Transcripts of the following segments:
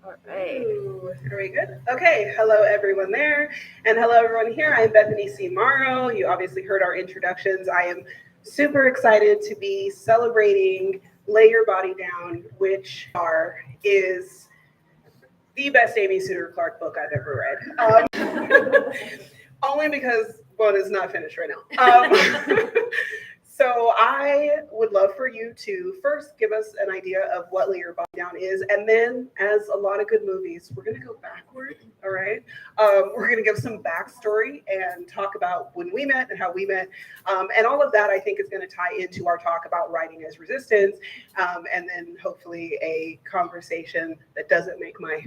All right. Ooh, are we good? Okay. Hello, everyone there. And hello, everyone here. I'm Bethany C. Morrow. You obviously heard our introductions. I am super excited to be celebrating Lay Your Body Down, which is the best Amy Suiter Clarke book I've ever read. Only because one is not finished right now. So I would love for you to first give us an idea of what Lay Your Body Down is, and then, as a lot of good movies, we're going to go backward, all right? We're going to give some backstory and talk about when we met and how we met, and all of that I think is going to tie into our talk about writing as resistance, and then hopefully a conversation that doesn't make my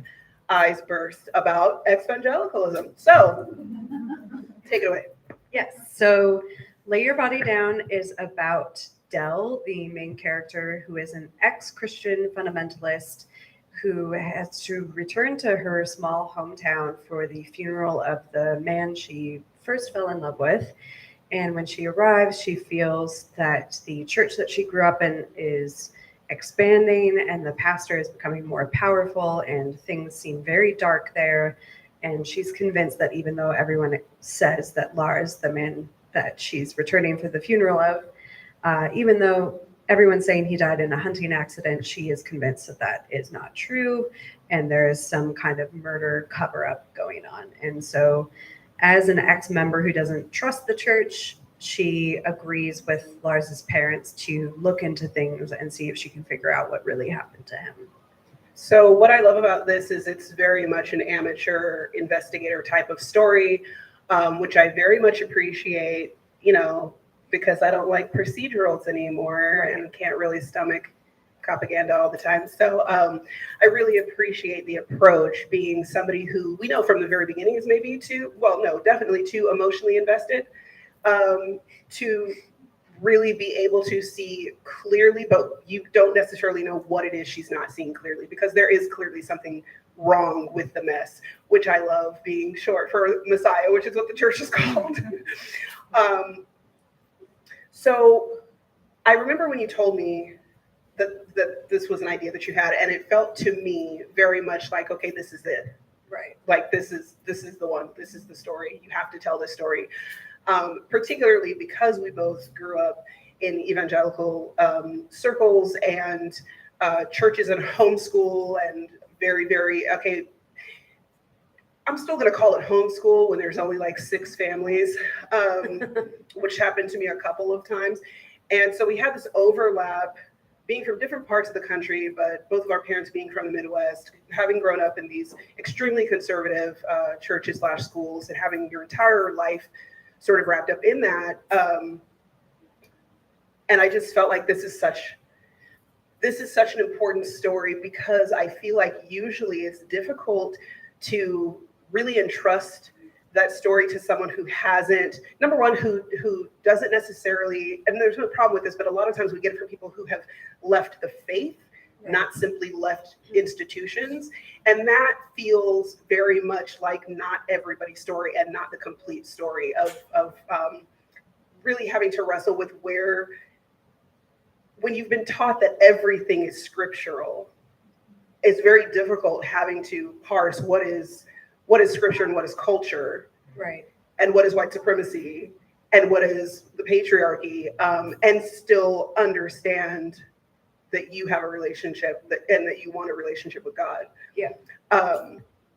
eyes burst about ex-vangelicism. So, take it away. Yes, so Lay Your Body Down is about Dell, the main character, who is an ex-Christian fundamentalist who has to return to her small hometown for the funeral of the man she first fell in love with. And when she arrives, she feels that the church that she grew up in is expanding and the pastor is becoming more powerful and things seem very dark there. And she's convinced that even though everyone says that Lars, the man that she's returning for the funeral of, even though everyone's saying he died in a hunting accident, she is convinced that that is not true. And there is some kind of murder cover-up going on. And so as an ex-member who doesn't trust the church, she agrees with Lars's parents to look into things and see if she can figure out what really happened to him. So what I love about this is it's very much an amateur investigator type of story, which I very much appreciate, because I don't like procedurals anymore and can't really stomach propaganda all the time. So I really appreciate the approach, being somebody who we know from the very beginning is maybe definitely too emotionally invested, to really be able to see clearly, but you don't necessarily know what it is she's not seeing clearly, because there is clearly something wrong with the mess, which I love, being short for Messiah, which is what the church is called. So I remember when you told me that this was an idea that you had, and it felt to me very much like, okay, this is it. Right. Like this is the one, this is the story. You have to tell this story. Particularly because we both grew up in evangelical circles and churches and homeschool, and very, very, okay, I'm still going to call it homeschool when there's only like 6 families, which happened to me a couple of times. And so we had this overlap, being from different parts of the country, but both of our parents being from the Midwest, having grown up in these extremely conservative churches / schools, and having your entire life sort of wrapped up in that. And I just felt like this is such an important story, because I feel like usually it's difficult to really entrust that story to someone who hasn't, number one, who doesn't necessarily, and there's no problem with this, but a lot of times we get it from people who have left the faith, not simply left institutions. And that feels very much like not everybody's story and not the complete story of really having to wrestle with when you've been taught that everything is scriptural, it's very difficult having to parse what is scripture and what is culture, right, and what is white supremacy and what is the patriarchy, and still understand that you have a relationship and that you want a relationship with God. Yeah.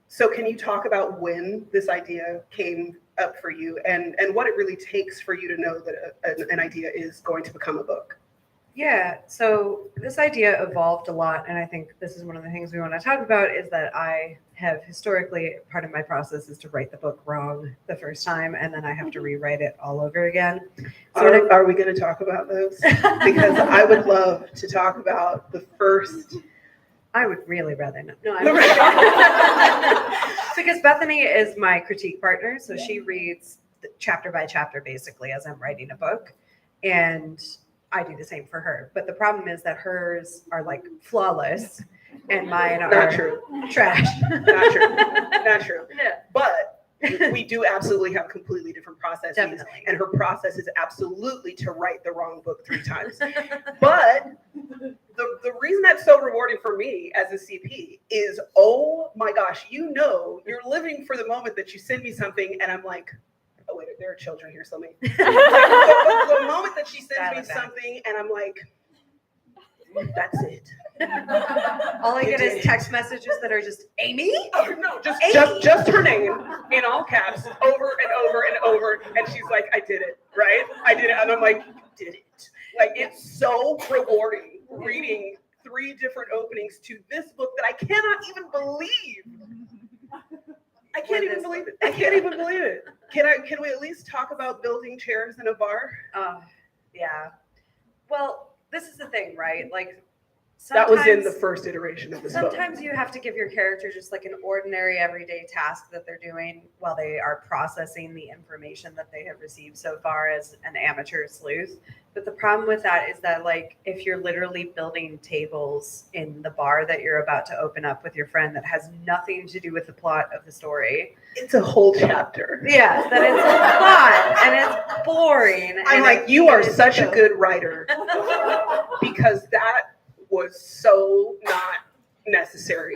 So can you talk about when this idea came up for you, and what it really takes for you to know that an idea is going to become a book? Yeah, so this idea evolved a lot, and I think this is one of the things we want to talk about, is that I have historically, part of my process is to write the book wrong the first time, and then I have to rewrite it all over again. So are we going to talk about those? Because I would love to talk about the first. I would really rather not. No, I'm because Bethany is my critique partner, so she reads chapter by chapter basically as I'm writing a book, and I do the same for her. But the problem is that hers are like flawless and mine are Not true. Trash. Not true. Not true. Yeah. But we do absolutely have completely different processes. Definitely. And her process is absolutely to write the wrong book 3 times. But the reason that's so rewarding for me as a CP is, oh my gosh, you're living for the moment that you send me something and I'm like, oh wait, there are children here, so maybe. Like, the moment that she sends me something and I'm like, that's it. All I get is text messages that are just Amy. Oh, no, just her name in all caps, over and over and over, and she's like, I did it, right? I did it, and I'm like, you did it. Like, it's so rewarding reading 3 different openings to this book that I cannot even believe. I can't even believe it. Can we at least talk about building chairs in a bar? Yeah. Well, this is the thing, right? Like, that was in the first iteration of this book. Sometimes you have to give your character just like an ordinary everyday task that they're doing while they are processing the information that they have received so far as an amateur sleuth. But the problem with that is that, like, if you're literally building tables in the bar that you're about to open up with your friend that has nothing to do with the plot of the story. It's a whole chapter. Yes, that it's a plot and it's boring. I'm like, you are such a good writer because that was so not necessary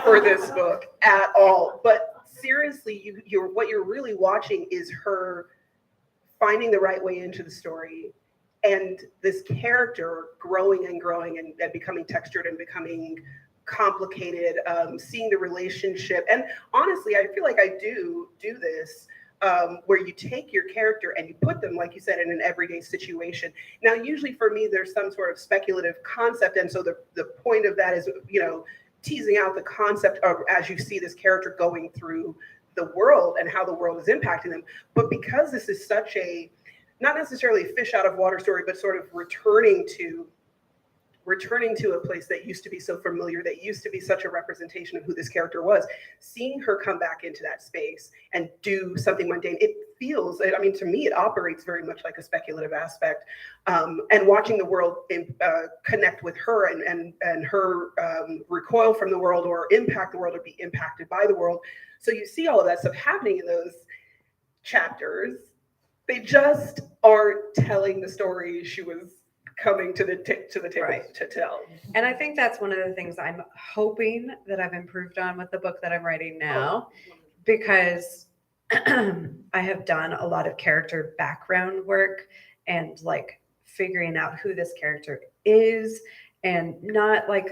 for this book at all. But seriously, what you're really watching is her finding the right way into the story, and this character growing and growing and becoming textured and becoming complicated, seeing the relationship. And honestly, I feel like I do this where you take your character and you put them, like you said, in an everyday situation. Now, usually for me, there's some sort of speculative concept. And so the point of that is, teasing out the concept of, as you see this character going through the world and how the world is impacting them. But because this is such a, not necessarily fish out of water story, but sort of returning to a place that used to be so familiar, that used to be such a representation of who this character was, seeing her come back into that space and do something mundane, it feels, I mean, to me, it operates very much like a speculative aspect. And watching the world connect with her and her recoil from the world or impact the world or be impacted by the world. So you see all of that stuff happening in those chapters. They just aren't telling the story she was coming to the table to tell. And I think that's one of the things I'm hoping that I've improved on with the book that I'm writing now, because I have done a lot of character background work and like figuring out who this character is, and not like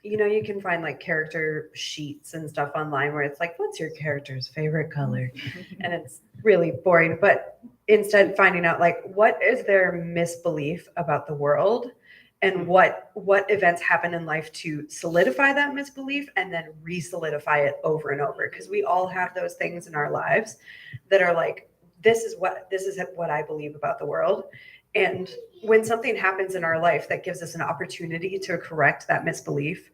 you can find like character sheets and stuff online where it's like, what's your character's favorite color? And it's really boring. But instead finding out like, what is their misbelief about the world, and what events happen in life to solidify that misbelief and then re-solidify it over and over. Because we all have those things in our lives that are like, this is what I believe about the world. And when something happens in our life that gives us an opportunity to correct that misbelief,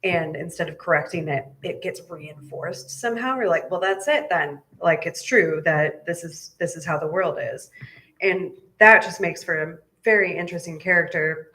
and instead of correcting it, it gets reinforced somehow, we're like, well, that's it then. Like, it's true that this is how the world is. And that just makes for a very interesting character.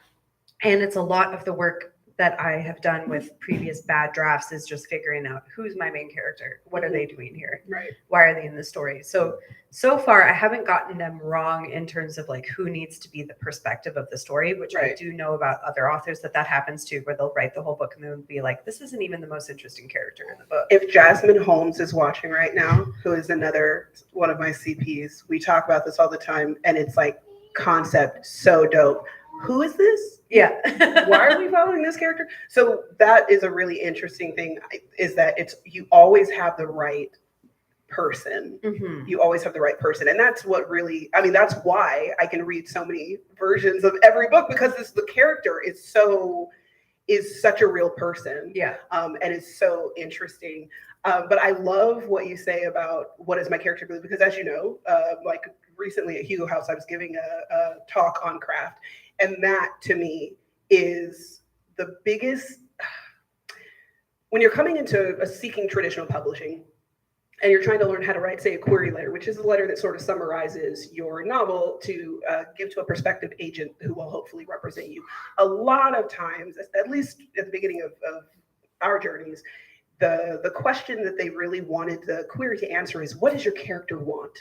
And it's a lot of the work that I have done with previous bad drafts is just figuring out who's my main character. What are they doing here? Right. Why are they in the story? So far, I haven't gotten them wrong in terms of like who needs to be the perspective of the story, which I do know about other authors that happens to, where they'll write the whole book and they'll be like, this isn't even the most interesting character in the book. If Jasmine Holmes is watching right now, who is another one of my CPs, we talk about this all the time, and it's like concept so dope. Who is this? Yeah. Why are we following this character? So that is a really interesting thing, is that you always have the right person. Mm-hmm. You always have the right person. And that's what really, I mean, that's why I can read so many versions of every book, because the character is such a real person. Yeah. And it's so interesting. But I love what you say about what is my character believe, because as you know, like recently at Hugo House, I was giving a talk on craft. And that to me is the biggest, when you're coming into seeking traditional publishing and you're trying to learn how to write, say, a query letter, which is a letter that sort of summarizes your novel to give to a prospective agent who will hopefully represent you. A lot of times, at least at the beginning of our journeys, the question that they really wanted the query to answer is, what does your character want?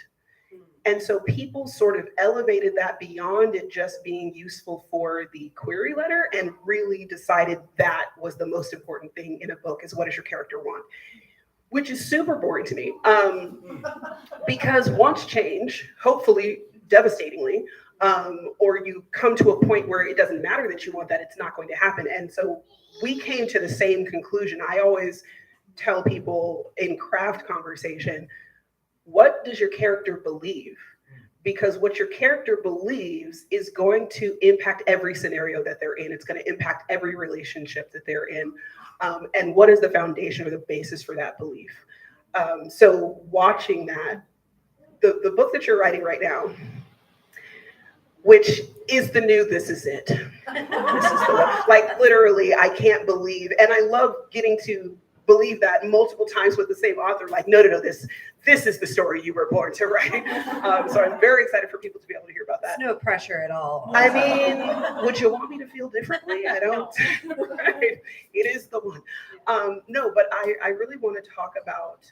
And so people sort of elevated that beyond it just being useful for the query letter and really decided that was the most important thing in a book is, what does your character want? Which is super boring to me, because wants change, hopefully devastatingly, or you come to a point where it doesn't matter that you want that, it's not going to happen. And so we came to the same conclusion. I always tell people in craft conversation, what does your character believe? Because what your character believes is going to impact every scenario that they're in. It's going to impact every relationship that they're in. And what is the foundation or the basis for that belief? So watching that, the book that you're writing right now, which is the new This Is It. This is the one. Like, literally, I can't believe, and I love getting to believe that multiple times with the same author, like, no, this is the story you were born to write. So I'm very excited for people to be able to hear about that. No pressure at all. I mean, would you want me to feel differently? I don't. Right? It is the one. No, but I really want to talk about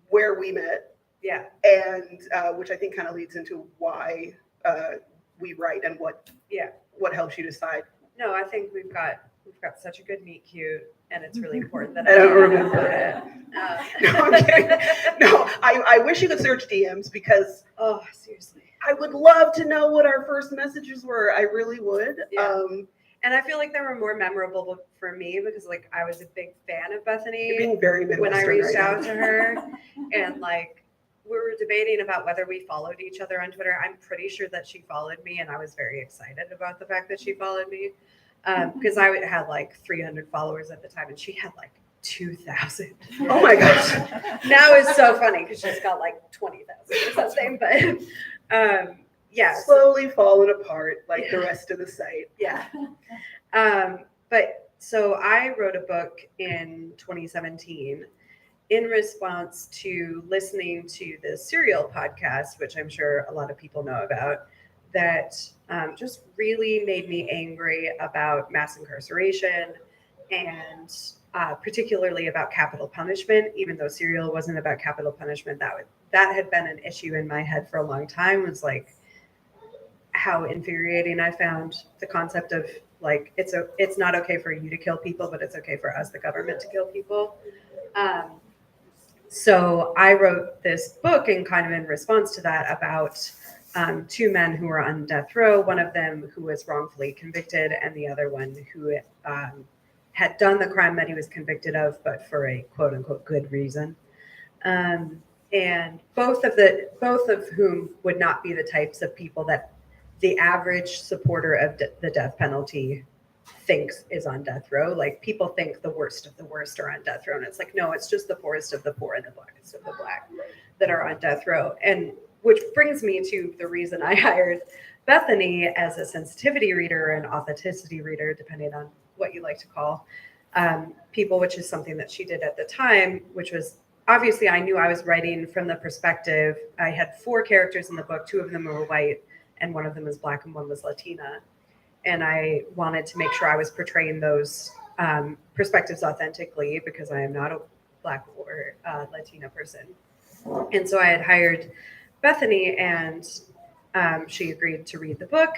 where we met. Yeah. And which I think kind of leads into why we write and what helps you decide. No, I think we've got such a good meet cute, and it's really important that I don't remember it. No, I'm kidding. No, I wish you could search DMs, because seriously, I would love to know what our first messages were. I really would. Yeah. And I feel like they were more memorable for me because, like, I was a big fan of Bethany. You're being very Midwestern when I reached right out now. to her, and like we were debating about whether we followed each other on Twitter. I'm pretty sure that she followed me, and I was very excited about the fact that she followed me. Because I had like 300 followers at the time, and she had like 2,000. Oh my gosh. Now it's so funny because she's got like 20,000 or something. But yeah, Slowly falling apart like the rest of the site. Yeah. But so I wrote a book in 2017 in response to listening to the Serial podcast, which I'm sure a lot of people know about, that just really made me angry about mass incarceration and particularly about capital punishment. Even though Serial wasn't about capital punishment, that had been an issue in my head for a long time. Was like how infuriating I found the concept of, like, it's not okay for you to kill people, but it's okay for us, the government, to kill people. So I wrote this book and kind of in response to that about two men who were on death row, one of them who was wrongfully convicted and the other one who had done the crime that he was convicted of, but for a quote unquote good reason. And both of whom would not be the types of people that the average supporter of the death penalty thinks is on death row. Like, people think the worst of the worst are on death row, and it's like, no, it's just the poorest of the poor and the blackest of the black that are on death row. And which brings me to the reason I hired Bethany as a sensitivity reader or an authenticity reader, depending on what you like to call people, which is something that she did at the time, which was, obviously I knew I was writing from the perspective, I had 4 characters in the book, 2 of them were white and one of them was black and one was Latina. And I wanted to make sure I was portraying those perspectives authentically, because I am not a black or Latina person. And so I had hired Bethany, and she agreed to read the book.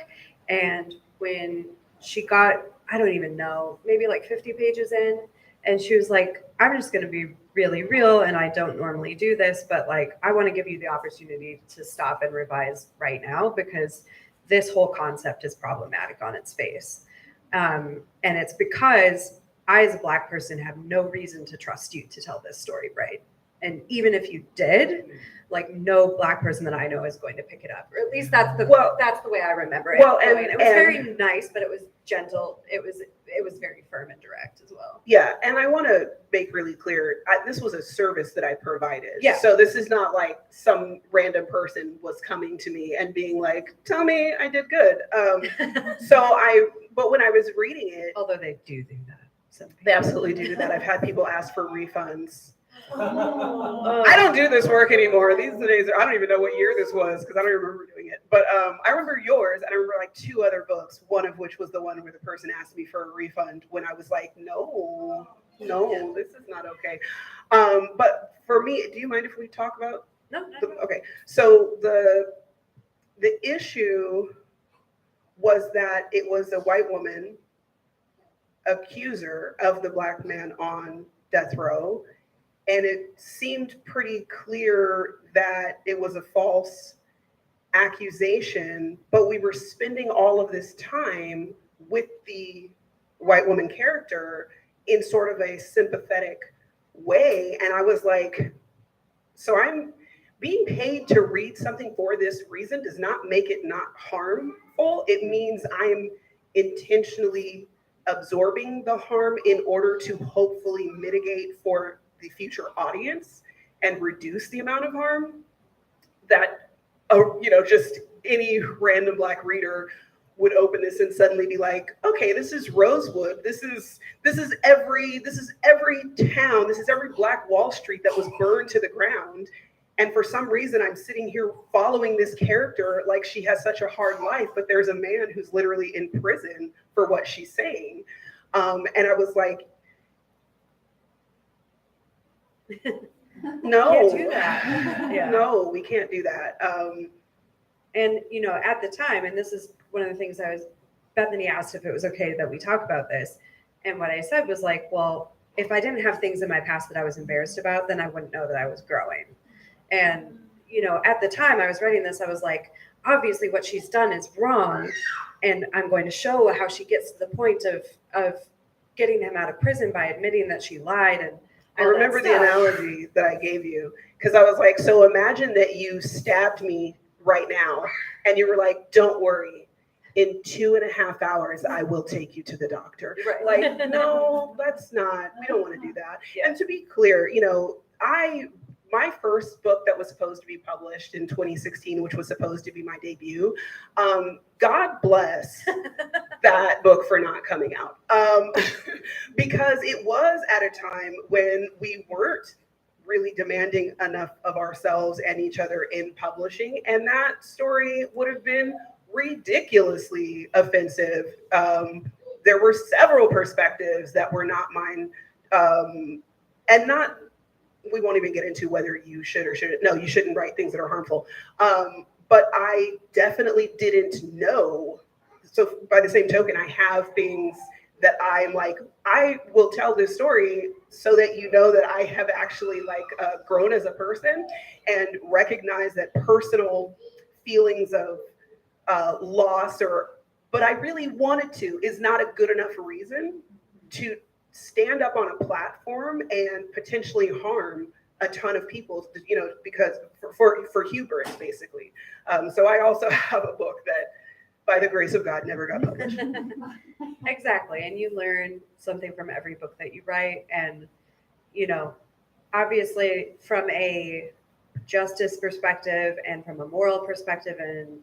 And when she got, I don't even know, maybe like 50 pages in, and she was like, I'm just going to be really real, and I don't normally do this, but like, I want to give you the opportunity to stop and revise right now, because this whole concept is problematic on its face. And it's because I, as a black person, have no reason to trust you to tell this story right. And even if you did, like, no black person that I know is going to pick it up, or at least that's the way I remember it. Well, and it was very nice, but it was gentle. It was very firm and direct as well. Yeah, and I want to make really clear, this was a service that I provided. Yeah. So this is not like some random person was coming to me and being like, tell me I did good. But when I was reading it, Although they do that. they absolutely do that. I've had people ask for refunds I don't do this work anymore. These days, I don't even know what year this was because I don't remember doing it. But I remember yours, and I remember like 2 other books. One of which was the one where the person asked me for a refund when I was like, no, this is not okay. But for me, do you mind if we talk about? No. Okay, so the issue was that it was a white woman accuser of the Black man on death row. And it seemed pretty clear that it was a false accusation, but we were spending all of this time with the white woman character in sort of a sympathetic way. And I was like, so I'm being paid to read something for this reason does not make it not harmful. It means I'm intentionally absorbing the harm in order to hopefully mitigate for the future audience and reduce the amount of harm that just any random Black reader would open this and suddenly be like, okay, this is Rosewood, this is every town, this is every Black Wall Street that was burned to the ground, and for some reason I'm sitting here following this character like she has such a hard life, but there's a man who's literally in prison for what she's saying. And I was like, no, Can't do that. Yeah. No, we can't do that. And at the time, and this is one of the things Bethany asked if it was okay that we talk about this, and what I said was like, well, if I didn't have things in my past that I was embarrassed about, then I wouldn't know that I was growing. And at the time I was writing this, I was like, obviously what she's done is wrong, and I'm going to show how she gets to the point of getting him out of prison by admitting that she lied. And I remember the analogy that I gave you, because I was like, so imagine that you stabbed me right now and you were like, don't worry, in 2.5 hours I will take you to the doctor. Right. Like, no, that's not, we don't want to do that. Yeah. And to be clear, my first book that was supposed to be published in 2016, which was supposed to be my debut, God bless that book for not coming out, because it was at a time when we weren't really demanding enough of ourselves and each other in publishing, and that story would have been ridiculously offensive. There were several perspectives that were not mine, and not, we won't even get into whether you should or shouldn't. No, you shouldn't write things that are harmful. But I definitely didn't know. So by the same token, I have things that I'm like, I will tell this story so that you know that I have actually grown as a person and recognize that personal feelings of loss but I really wanted to is not a good enough reason to stand up on a platform and potentially harm a ton of people, because for hubris, basically. So I also have a book that, by the grace of God, never got published. Exactly. And you learn something from every book that you write. And, obviously from a justice perspective and from a moral perspective, and,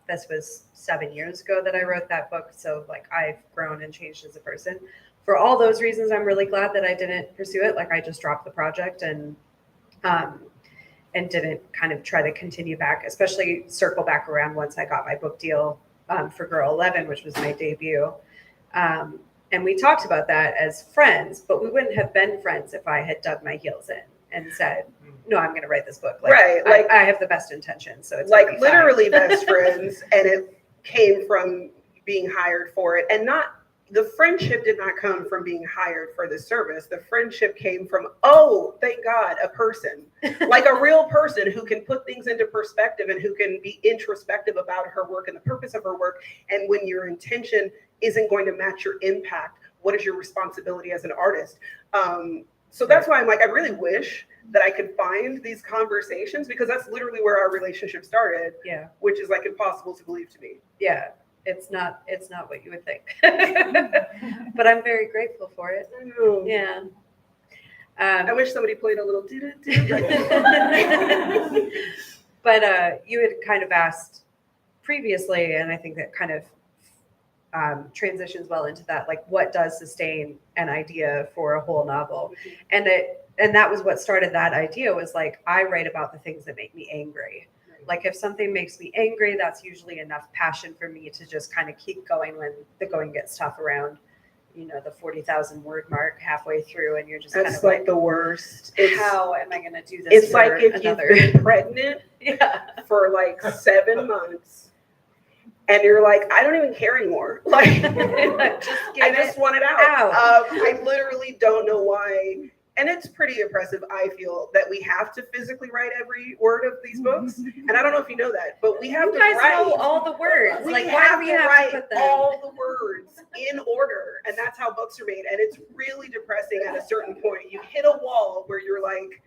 this was 7 years ago that I wrote that book. So I've grown and changed as a person. For all those reasons, I'm really glad that I didn't pursue it. I just dropped the project and didn't kind of try to continue back, especially circle back around once I got my book deal for Girl 11, which was my debut. And we talked about that as friends, but we wouldn't have been friends if I had dug my heels in and said, no, I'm going to write this book. Right. I have the best intentions. So it's literally best friends. And it came from being hired for it, and not, the friendship did not come from being hired for the service. The friendship came from, oh, thank God, a person, like a real person who can put things into perspective and who can be introspective about her work and the purpose of her work. And when your intention isn't going to match your impact, what is your responsibility as an artist? So that's why I'm like, I really wish that I could find these conversations, because that's literally where our relationship started. Yeah. Which is impossible to believe to me. Yeah. It's not what you would think, but I'm very grateful for it. Yeah. I wish somebody played a little But you had kind of asked previously, and I think that kind of transitions well into that, what does sustain an idea for a whole novel? And and that was what started that idea, was like, I write about the things that make me angry. Like if something makes me angry, that's usually enough passion for me to just kind of keep going when the going gets tough around, the 40,000 word mark halfway through, and you're just That's kind of like the worst. How am I going to do this? It's like if you've been pregnant for like 7 months and you're like, I don't even care anymore. Like, I just want it out. I literally don't know why. And it's pretty oppressive, I feel, that we have to physically write every word of these books. And I don't know if you know that, but we have to write. You guys know all the words. We have to write all the words in order. And that's how books are made. And it's really depressing at a certain point. You hit a wall where you're like,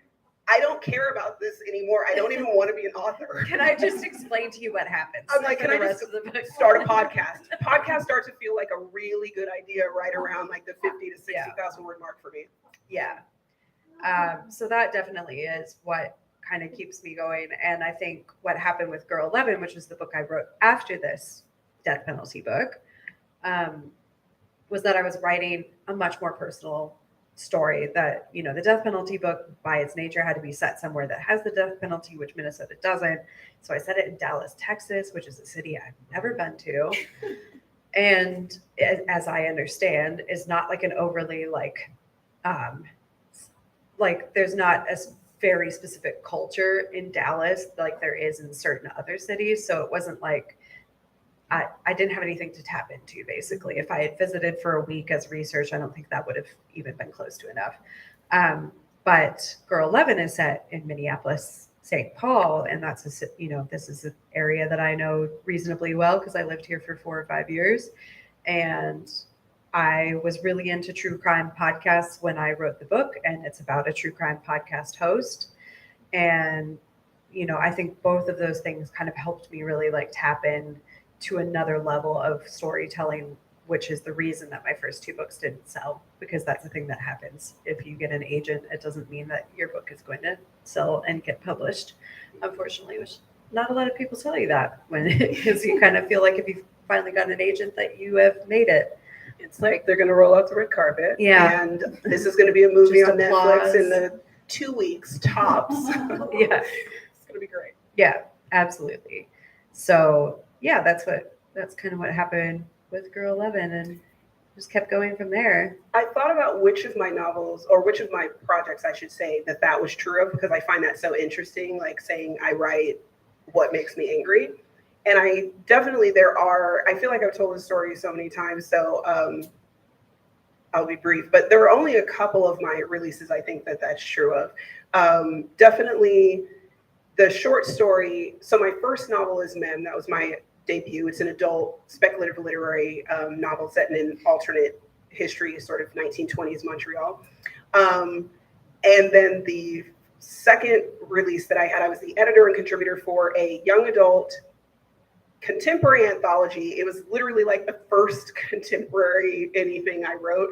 I don't care about this anymore. I don't even want to be an author. Can I just explain to you what happens? I'm like, can I just start a podcast? Podcasts start to feel like a really good idea right around like the 50 to 60,000 word mark for me. Yeah. So that definitely is what kind of keeps me going. And I think what happened with Girl 11, which is the book I wrote after this death penalty book, was that I was writing a much more personal story. That, the death penalty book by its nature had to be set somewhere that has the death penalty, which Minnesota doesn't. So I set it in Dallas, Texas, which is a city I've never been to. And as I understand, is not like an overly there's not a very specific culture in Dallas like there is in certain other cities. So it wasn't like I didn't have anything to tap into, basically. If I had visited for a week as research, I don't think that would have even been close to enough. But Girl 11 is set in Minneapolis, St. Paul, and that's this is an area that I know reasonably well because I lived here for 4 or 5 years. And I was really into true crime podcasts when I wrote the book, and it's about a true crime podcast host. And, I think both of those things kind of helped me really tap in to another level of storytelling, which is the reason that my first 2 books didn't sell, because that's the thing that happens. If you get an agent, it doesn't mean that your book is going to sell and get published, unfortunately, which not a lot of people tell you that because you kind of feel like if you've finally got an agent that you have made it. It's like they're going to roll out the red carpet. Yeah. And this is going to be a movie Just on Netflix in the 2 weeks tops. Yeah. It's going to be great. Yeah, absolutely. So yeah, that's kind of what happened with Girl 11, and just kept going from there. I thought about which of my novels, or which of my projects, I should say, that was true of, because I find that so interesting, like saying I write what makes me angry. And I feel like I've told this story so many times, so I'll be brief, but there are only a couple of my releases I think that's true of. Definitely the short story. So my first novel is Men. That was my debut. It's an adult speculative literary novel set in an alternate history, sort of 1920s Montreal. And then the second release that I had, I was the editor and contributor for a young adult contemporary anthology. It was literally like the first contemporary anything I wrote.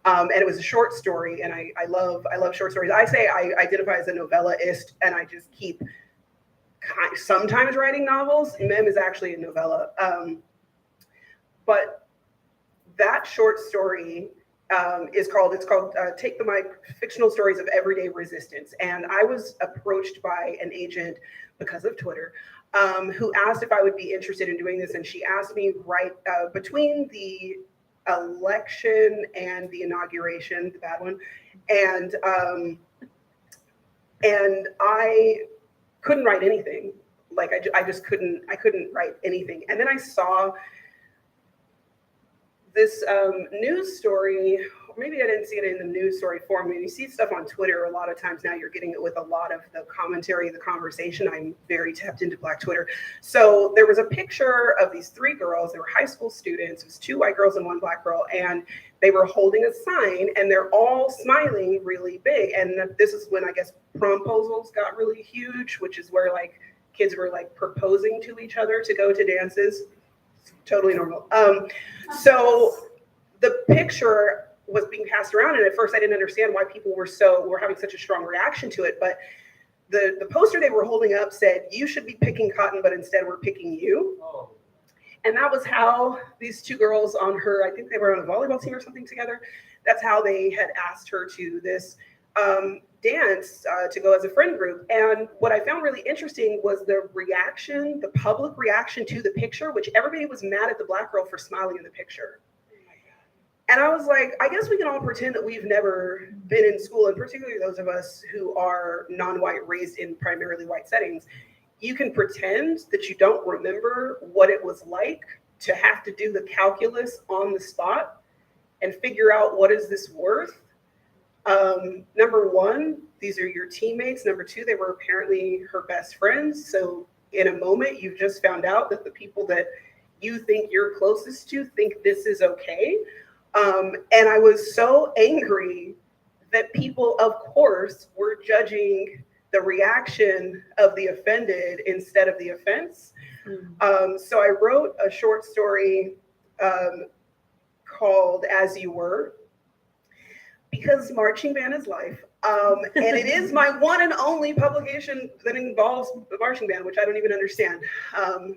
And it was a short story, and I love short stories. I say I identify as a novellaist, and I just keep sometimes writing novels. Mem is actually a novella. But that short story it's called Take the Mic, Fictional Stories of Everyday Resistance. And I was approached by an agent because of Twitter, who asked if I would be interested in doing this. And she asked me right between the election and the inauguration, the bad one. And I couldn't write anything. Like I couldn't write anything. And then I saw this news story, or maybe I didn't see it in the news story form. When you see stuff on Twitter, a lot of times now you're getting it with a lot of the commentary, the conversation. I'm very tapped into Black Twitter. So there was a picture of these 3 girls. They were high school students. It was 2 white girls and 1 Black girl. And they were holding a sign, and they're all smiling really big. And this is when I guess promposals got really huge, which is where like kids were like proposing to each other to go to dances. Totally normal. So the picture was being passed around, and at first I didn't understand why people were having such a strong reaction to it. But the poster they were holding up said, "You should be picking cotton, but instead we're picking you." Oh. And that was how these 2 girls I think they were on a volleyball team or something together. That's how they had asked her to this. dance to go as a friend group. And what I found really interesting was the reaction, the public reaction to the picture, which everybody was mad at the Black girl for smiling in the picture. And I was like, I guess we can all pretend that we've never been in school, and particularly those of us who are non-white, raised in primarily white settings. You can pretend that you don't remember what it was like to have to do the calculus on the spot and figure out what is this worth. Number one, these are your teammates. Number two, they were apparently her best friends. So in a moment, you've just found out that the people that you think you're closest to think this is okay. And I was so angry that people, of course, were judging the reaction of the offended instead of the offense. So I wrote a short story called As You Were, because marching band is life. And it is my one and only publication that involves the marching band, which I don't even understand.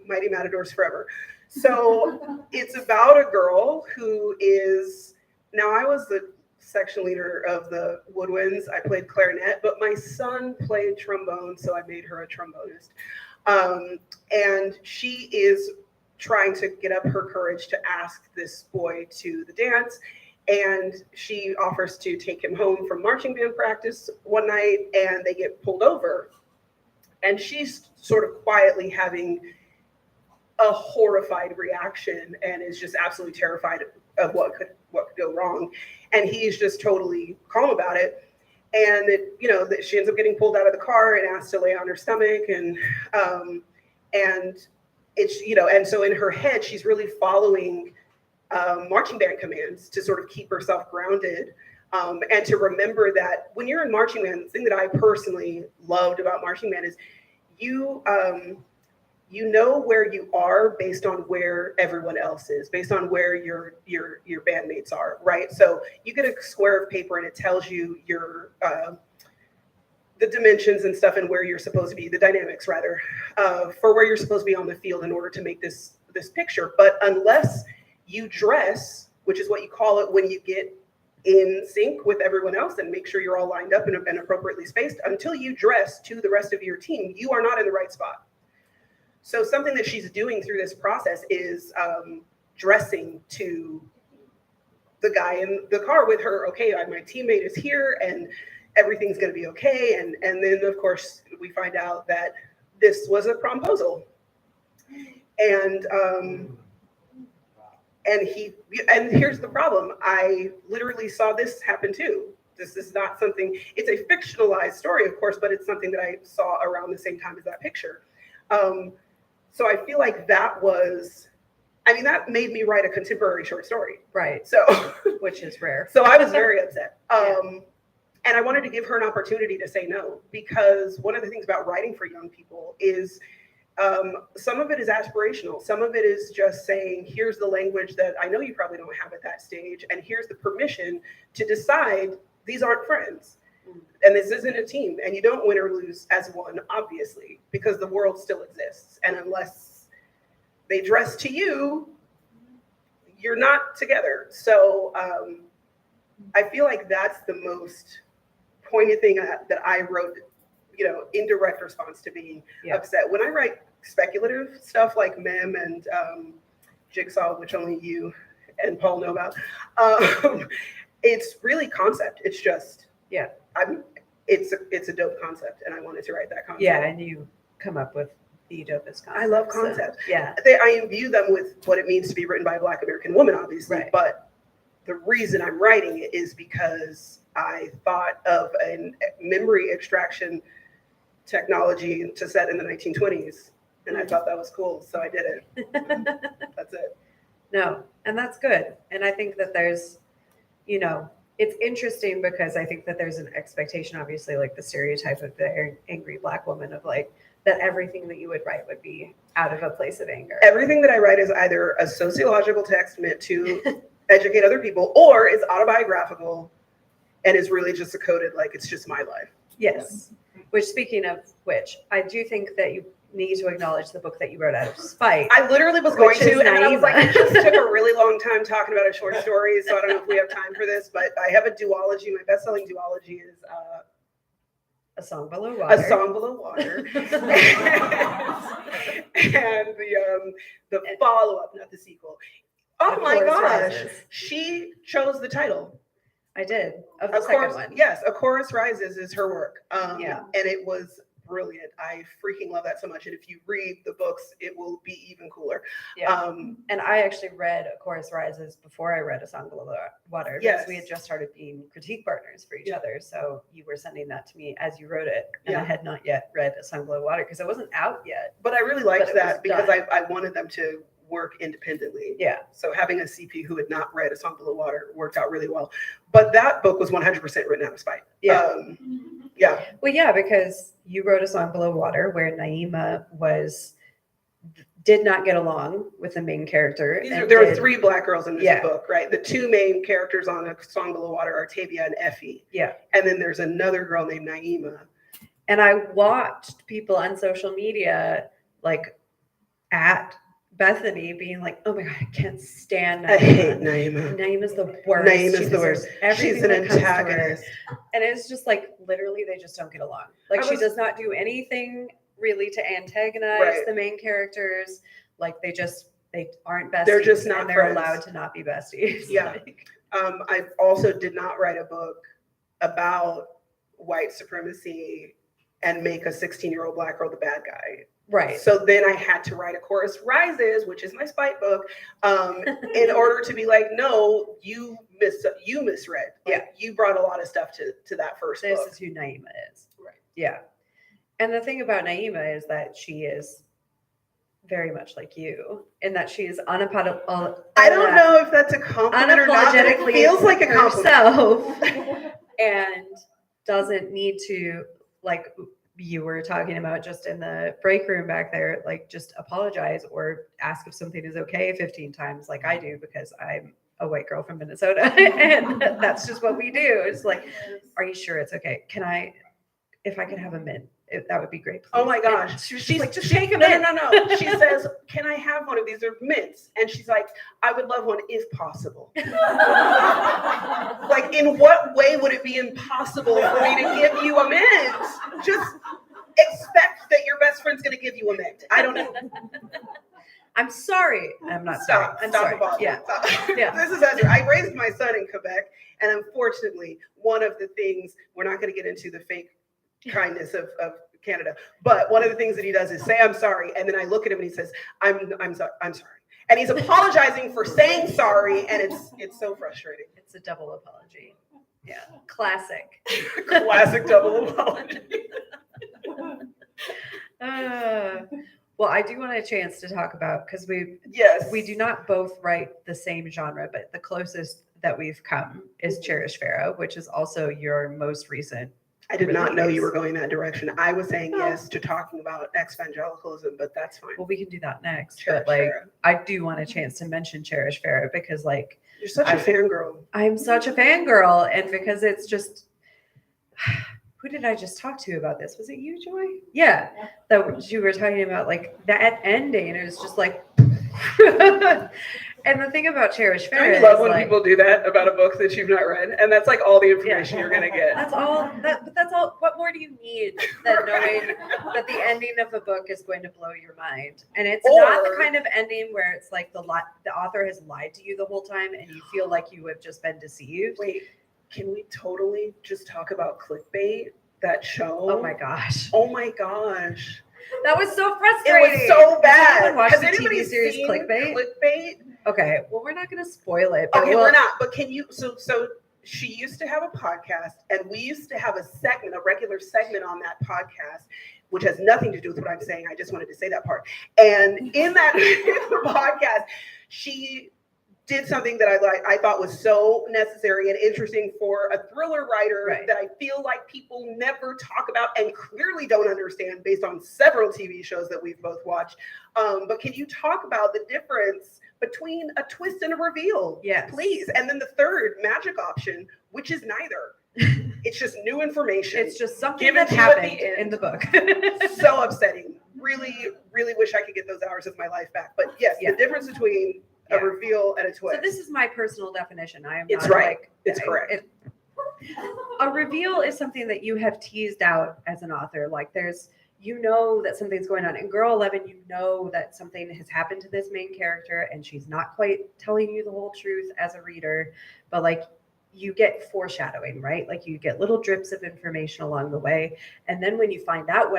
Mighty Matadors forever. So it's about a girl who is, now I was the section leader of the woodwinds. I played clarinet, but my son played trombone, so I made her a trombonist. And she is trying to get up her courage to ask this boy to the dance. And she offers to take him home from marching band practice one night, and they get pulled over. And she's sort of quietly having a horrified reaction and is just absolutely terrified of what could go wrong. And he's just totally calm about it. And that she ends up getting pulled out of the car and asked to lay on her stomach. And it's, and so in her head, she's really following marching band commands to sort of keep herself grounded, and to remember that when you're in marching band, the thing that I personally loved about marching band is you know where you are based on where everyone else is, based on where your bandmates are, right? So you get a square of paper and it tells you your the dimensions and stuff and where you're supposed to be, the dynamics rather, for where you're supposed to be on the field in order to make this picture. But unless you dress, which is what you call it when you get in sync with everyone else and make sure you're all lined up and appropriately spaced, until you dress to the rest of your team, you are not in the right spot. So something that she's doing through this process is dressing to the guy in the car with her. Okay, my teammate is here and everything's going to be okay. And then, of course, we find out that this was a promposal. And here's the problem. I literally saw this happen too. This is not something, it's a fictionalized story, of course, but it's something that I saw around the same time as that picture. So I feel like that made me write a contemporary short story. Right. So, which is rare. So I was very upset. And I wanted to give her an opportunity to say no, because one of the things about writing for young people is some of it is aspirational. Some of it is just saying, here's the language that I know you probably don't have at that stage. And here's the permission to decide these aren't friends. And this isn't a team. And you don't win or lose as one, obviously, because the world still exists. And unless they dress to you, you're not together. So I feel like that's the most poignant thing that I wrote, in direct response to being upset. When I write speculative stuff like Mem and Jigsaw, which only you and Paul know about, it's really concept. It's just, it's a dope concept, and I wanted to write that concept. Yeah, and you come up with the dopest concepts. I love concepts. So, yeah. I imbue them with what it means to be written by a Black American woman, obviously, right. But the reason I'm writing it is because I thought of a memory extraction technology to set in the 1920s, and I thought that was cool, so I did it. That's it. No, and that's good. And I think that there's, it's interesting because I think that there's an expectation, obviously, like the stereotype of the angry Black woman of like, that everything that you would write would be out of a place of anger. Everything that I write is either a sociological text meant to educate other people, or is autobiographical and is really just coded like it's just my life. Yes. Which, speaking of which, I do think that need to acknowledge the book that you wrote out of spite. I literally was going Which is to, and then I was like, Naima. it just took a really long time talking about a short story, so I don't know if we have time for this, but I have a duology. My best-selling duology is A Song Below Water. A Song Below Water. And the follow-up, not the sequel. Oh Of my Chorus gosh. Rises. She chose the title. I did, of A the second Chorus, one. yes, A Chorus Rises is her work. Yeah. And it was brilliant. I freaking love that so much. And if you read the books, it will be even cooler. Yeah. And I actually read A Chorus Rises before I read A Song Below Water, because Yes. we had just started being critique partners for each other. So you were sending that to me as you wrote it. And Yeah. I had not yet read A Song Below Water because it wasn't out yet. But I really liked But it was that because done. I wanted them to work independently. Yeah. So having a CP who had not read A Song Below Water worked out really well. But that book was 100% written out of spite. Yeah. Yeah. Well, yeah, because you wrote A Song Below Water where Naima did not get along with the main character. There were 3 Black girls in this Yeah. book, right? The 2 main characters on A Song Below Water are Tavia and Effie. Yeah. And then there's another girl named Naima. And I watched people on social media, like at Bethany, being like, "Oh my God, I can't stand Naima. I hate Naima. Naima's the worst. Naima's She the deserves worst. everything She's an that comes to her." antagonist. And it's just like, literally, they just don't get along. Like, she does not do anything really to antagonize Right. the main characters. Like, they aren't besties. They're just not and they're friends. allowed to not be besties. Yeah. Like, I also did not write a book about white supremacy and make a 16-year-old Black girl the bad guy. right. So then I had to write A Chorus Rises, which is my spite book, in order to be like, no, you misread. Like, Yeah. you brought a lot of stuff to that first This book. is who Naima is. Right. Yeah. And the thing about Naima is that she is very much like you in that she is unapologetically. I don't know if that's a compliment or not, but it feels like a compliment. herself and doesn't need to, like you were talking about just in the break room back there, like just apologize or ask if something is okay 15 times like I do, because I'm a white girl from Minnesota and that's just what we do. It's like, are you sure it's okay? If I could have a mint, that would be great. Please. Oh my gosh. And she's She's like, just take a no, mint. no. She says, can I have one of these? They're mints. And she's like, I would love one if possible. Like, in what way would it be impossible for me to give you a mint? Just expect that your best friend's going to give you a mint. I don't know. I'm sorry. I'm not sorry. I'm Stop sorry. about Yeah. that. Yeah. This is Ezra. I raised my son in Quebec, and unfortunately, one of the things, we're not going to get into the fake kindness of Canada, but one of the things that he does is say, I'm sorry. And then I look at him and he says, I'm sorry. And he's apologizing for saying sorry. And it's so frustrating. It's a double apology. Yeah. Classic. Classic double apology. Well, I do want a chance to talk about, because we do not both write the same genre, but the closest that we've come is Cherish Farrah, which is also your most recent. I did not know you were going that direction. I was saying yes to talking about ex-vangelicism, but that's fine. Well, we can do that next. Cherish but like, Farrah. I do want a chance to mention Cherish Farrah because, like, You're such a fangirl. I'm such a fangirl, and because it's just, who did I just talk to about this? Was it you, Joy? Yeah, that you were talking about, like, that ending. It was just like, and the thing about Cherish Farrah, I love when like, people do that about a book that you've not read, and that's like all the information you're gonna get. That's all. That's all. What more do you need than knowing that the ending of a book is going to blow your mind? And it's not the kind of ending where it's like the author has lied to you the whole time, and you feel like you have just been deceived. Wait, can we totally just talk about Clickbait? That show? Oh my gosh. Oh my gosh. That was so frustrating. It was so bad. Has anybody TV series seen Clickbait? Okay, well, we're not going to spoil it. Okay, we're not. But can you? So she used to have a podcast, and we used to have a regular segment on that podcast, which has nothing to do with what I'm saying. I just wanted to say that part. And in that podcast, she did something that I thought was so necessary and interesting for a thriller writer that I feel like people never talk about and clearly don't understand based on several TV shows that we've both watched. But can you talk about the difference between a twist and a reveal? Yes. Please. And then the third magic option, which is neither. It's just new information. It's just something given that to you at happened the end. in the book. So upsetting. really, really wish I could get those hours of my life back. But yes, Yeah. the difference between a reveal and a twist. So this is my personal definition. I am It's not right. like It's correct. A reveal is something that you have teased out as an author. Like there's, you know that something's going on. In Girl 11, you know that something has happened to this main character and she's not quite telling you the whole truth as a reader, but like you get foreshadowing, right? Like you get little drips of information along the way. And then when you find out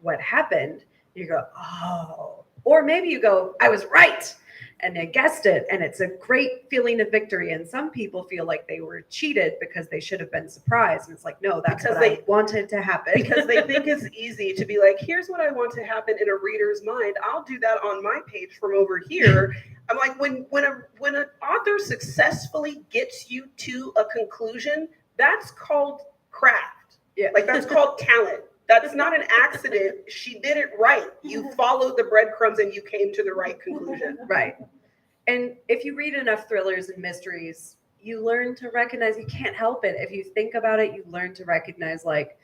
what happened, you go, oh, or maybe you go, I was right. And they guessed it, and it's a great feeling of victory. And some people feel like they were cheated because they should have been surprised. And it's like, no, that's because I wanted to happen. Because they think it's easy to be like, here's what I want to happen in a reader's mind. I'll do that on my page from over here. I'm like, when an author successfully gets you to a conclusion, that's called craft. Yeah. Like that's called talent. That's not an accident. She did it right. You followed the breadcrumbs and you came to the right conclusion. Right. And if you read enough thrillers and mysteries, you learn to recognize, you can't help it. If you think about it, you learn to recognize like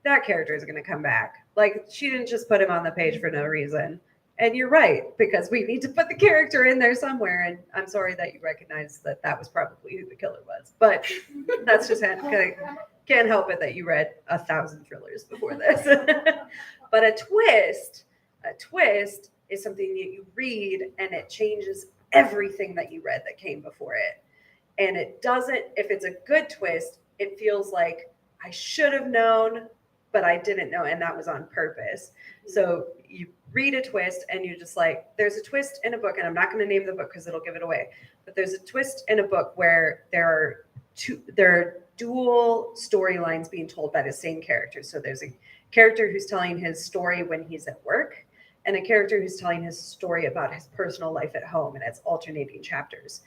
that character is going to come back. Like she didn't just put him on the page for no reason. And you're right, because we need to put the character in there somewhere. And I'm sorry that you recognize that that was probably who the killer was. But that's just can't help it that you read 1,000 thrillers before this. But a twist is something that you read and it changes everything that you read that came before it. And it doesn't, if it's a good twist, it feels like I should have known, but I didn't know. And that was on purpose. So you read a twist and you're just like, there's a twist in a book, and I'm not going to name the book because it'll give it away. But there's a twist in a book where there are dual storylines being told by the same character. So there's a character who's telling his story when he's at work, and a character who's telling his story about his personal life at home, and it's alternating chapters.